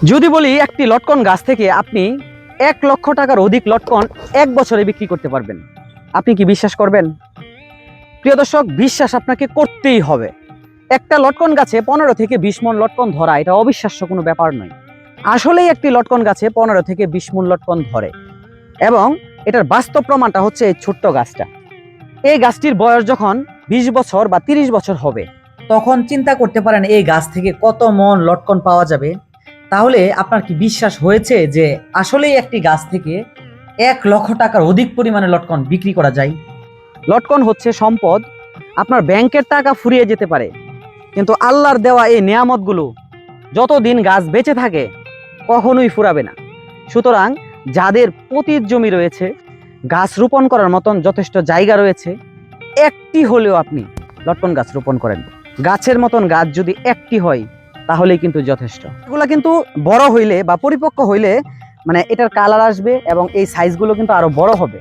যদি বলি একটি লটকন গাছ থেকে আপনি 1 লক্ষ টাকার অধিক লটকন 1 বছরে বিক্রি করতে পারবেন, আপনি কি বিশ্বাস করবেন? প্রিয় দর্শক, বিশ্বাস আপনাকে করতেই হবে। একটা লটকন গাছে 15 থেকে 20 মণ লটকন ধরা এটা অবিশ্বাস্য কোনো ব্যাপার নয়। আসলেই একটি লটকন গাছে 15 থেকে 20 মণ লটকন ধরে, এবং এটার বাস্তব প্রমাণটা হচ্ছে এই ছোট্ট গাছটা। এই গাছটির বয়স যখন 20 বছর বা 30 বছর হবে, তখন চিন্তা করতে পারেন এই গাছ থেকে কত মণ লটকন পাওয়া যাবে। তাহলে আপনার কি বিশ্বাস হয়েছে যে আসলেই একটি গাছ থেকে 1 লক্ষ টাকার অধিক পরিমাণে লটকন বিক্রি করা যায়? লটকন হচ্ছে সম্পদ। আপনার ব্যাংকের টাকা ফুরিয়ে যেতে পারে, কিন্তু আল্লাহর দেওয়া এই নেয়ামতগুলো যতদিন গাছ বেঁচে থাকে কখনোই ফুরাবে না। সুতরাং যাদের পতিত জমি রয়েছে, গাছ রোপণ করার মতন যথেষ্ট জায়গা রয়েছে, একটি হলেও আপনি লটকন গাছ রোপণ করেন। গাছের মতন গাছ যদি একটি হয় তাহলেই কিন্তু যথেষ্ট। এগুলো কিন্তু বড় হইলে বা পরিপক্ক হইলে মানে এটার কালার আসবে এবং এই সাইজগুলো কিন্তু আরো বড় হবে।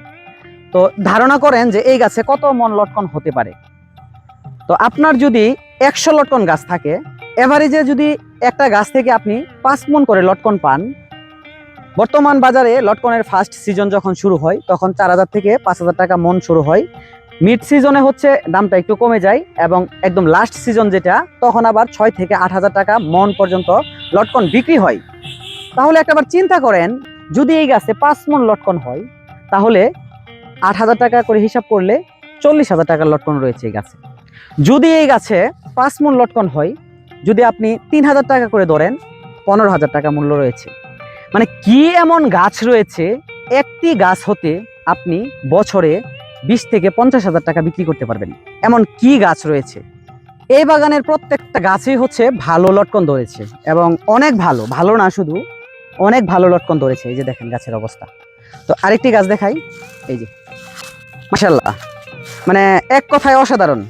তো ধারণা করেন যে এই গাছে কত মণ লটকন হতে পারে। তো আপনার যদি 100 লটকন গাছ থাকে, এভারেজে যদি একটা গাছ থেকে আপনি 5 মণ করে লটকন পান, বর্তমান বাজারে লটকনের ফার্স্ট সিজন যখন শুরু হয় তখন 4000 থেকে 5000 টাকা মণ শুরু হয়। মিড সিজনে হচ্ছে দামটা একটু কমে যায়, এবং একদম লাস্ট সিজন যেটা, তখন আবার 6 থেকে 8000 টাকা মণ পর্যন্ত লটকন বিক্রি হয়। তাহলে একটাবার চিন্তা করেন, যদি এই গাছে 5 মণ লটকন হয় তাহলে 8000 টাকা করে হিসাব করলে 40,000 টাকার লটকন রয়েছে এই গাছে। যদি এই গাছে 5 মণ লটকন হয়, যদি আপনি 3000 টাকা করে ধরেন, 15,000 টাকা মূল্য রয়েছে। মানে কি এমন গাছ রয়েছে, একটি গাছ হতে আপনি বছরে 20 থেকে 50,000 টাকা বিক্রি করতে পারবেন? এমন কি গাছ রয়েছে? এই বাগানের প্রত্যেকটা গাছই হচ্ছে ভালো লটকন ধরেছে, এবং অনেক ভালো, ভালো না শুধু অনেক ভালো লটকন ধরেছে। এই যে দেখেন গাছের অবস্থা। তো আরেকটি গাছ দেখাই, এই যে মাশাআল্লাহ, মানে এক কথায় অসাধারণ।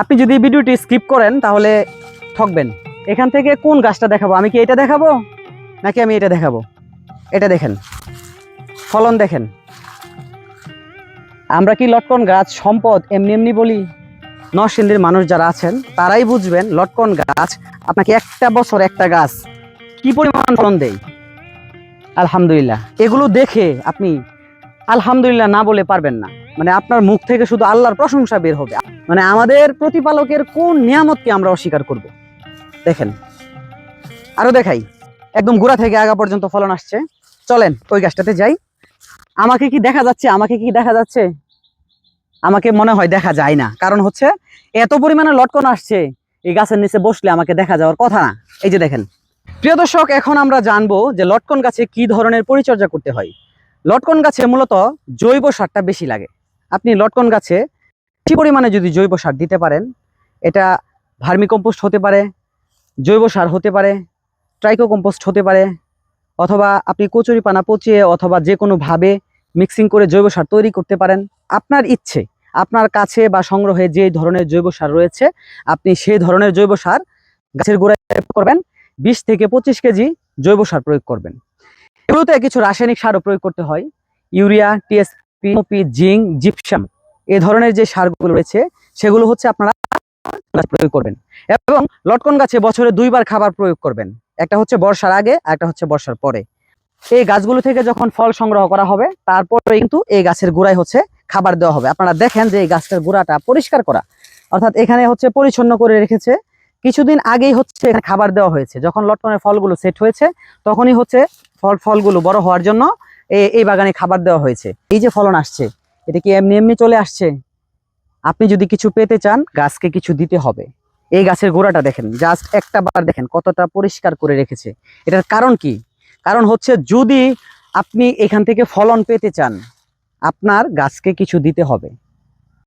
আপনি যদি ভিডিওটি স্কিপ করেন তাহলে ঠকবেন। এখান থেকে কোন গাছটা দেখাবো? আমি কি এটা দেখাবো নাকি আমি এটা দেখাবো? এটা দেখেন, ফলন দেখেন। আমরা কি লটকন গাছ সম্পদ এমনি এমনি বলি? নরসিংদীর মানুষ যারা আছেন তারাই বুঝবেন লটকন গাছ আপনাকে একটা বছর একটা গাছ কি পরিমাণ ফলন দেয়। আলহামদুলিল্লাহ, এগুলো দেখে আপনি আলহামদুলিল্লাহ না বলে পারবেন না। মানে আপনার মুখ থেকে শুধু আল্লাহর প্রশংসা বের হবে। মানে আমাদের প্রতিপালকের কোন নিয়ামতকে আমরা অস্বীকার করব? দেখেন, আরো দেখাই, একদম গোড়া থেকে আগা পর্যন্ত ফলন আসছে। চলেন ওই গাছটাতে যাই। আমাকে কি দেখা যাচ্ছে? আমাকে কি দেখা যাচ্ছে? আমাকে মনে হয় দেখা যায় না, কারণ হচ্ছে এত পরিমাণে লটকন আসছে, এই গাছের নিচে বসলে আমাকে দেখা যাওয়ার কথা না। এই যে দেখেন। প্রিয় দর্শক, এখন আমরা জানবো যে লটকন গাছে কি ধরনের পরিচর্যা করতে হয়। লটকন গাছে মূলত জৈব সারটা বেশি লাগে। আপনি লটকন গাছে বেশি পরিমাণে যদি জৈব সার দিতে পারেন, এটা ভার্মি কম্পোস্ট হতে পারে, জৈব সার হতে পারে, ট্রাইকো কম্পোস্ট হতে পারে, অথবা আপনি কচুরি পানা পচিয়ে অথবা যে কোনোভাবে মিক্সিং করে জৈব সার তৈরি করতে পারেন। আপনার ইচ্ছে, আপনার কাছে বা সংগ্রহে যে ধরনের জৈব সার রয়েছে আপনি সেই ধরনের জৈব সার গাছের গোড়ায় করবেন। 20 থেকে 25 কেজি জৈব সার প্রয়োগ করবেন। এগুলোতে কিছু রাসায়নিক সারও প্রয়োগ করতে হয়, ইউরিয়া, টিএসপি, জিঙ্ক, জিপসাম, এই ধরনের যে সারগুলো রয়েছে সেগুলো হচ্ছে আপনারা প্রয়োগ করবেন। এবং লটকন গাছে বছরে 2 বার খাবার প্রয়োগ করবেন, একটা হচ্ছে বর্ষার আগে আর একটা হচ্ছে বর্ষার পরে। এই গাছগুলো থেকে যখন ফল সংগ্রহ করা হবে তারপরে কিন্তু এই গাছের গোড়ায় হচ্ছে খাবার দেওয়া হবে। আপনারা দেখেন যে এই গাছটার গোড়াটা পরিষ্কার করা, অর্থাৎ এখানে হচ্ছে পরিচ্ছন্ন করে রেখেছে। কিছুদিন আগেই হচ্ছে এখানে খাবার দেওয়া হয়েছে। যখন লটকনের ফলগুলো সেট হয়েছে তখনই হচ্ছে ফলগুলো বড় হওয়ার জন্য এই বাগানে খাবার দেওয়া হয়েছে। এই যে ফলন আসছে, এটা কি এমনি এমনি চলে আসছে? আপনি যদি কিছু পেতে চান গাছকে কিছু দিতে হবে। এই গাছের গোড়াটা দেখেন, জাস্ট একটা বার দেখেন কতটা পরিষ্কার করে রেখেছে। এটার কারণ কি? কারণ হচ্ছে যদি আপনি এখান থেকে ফলন পেতে চান আপনার গাছকে কিছু দিতে হবে।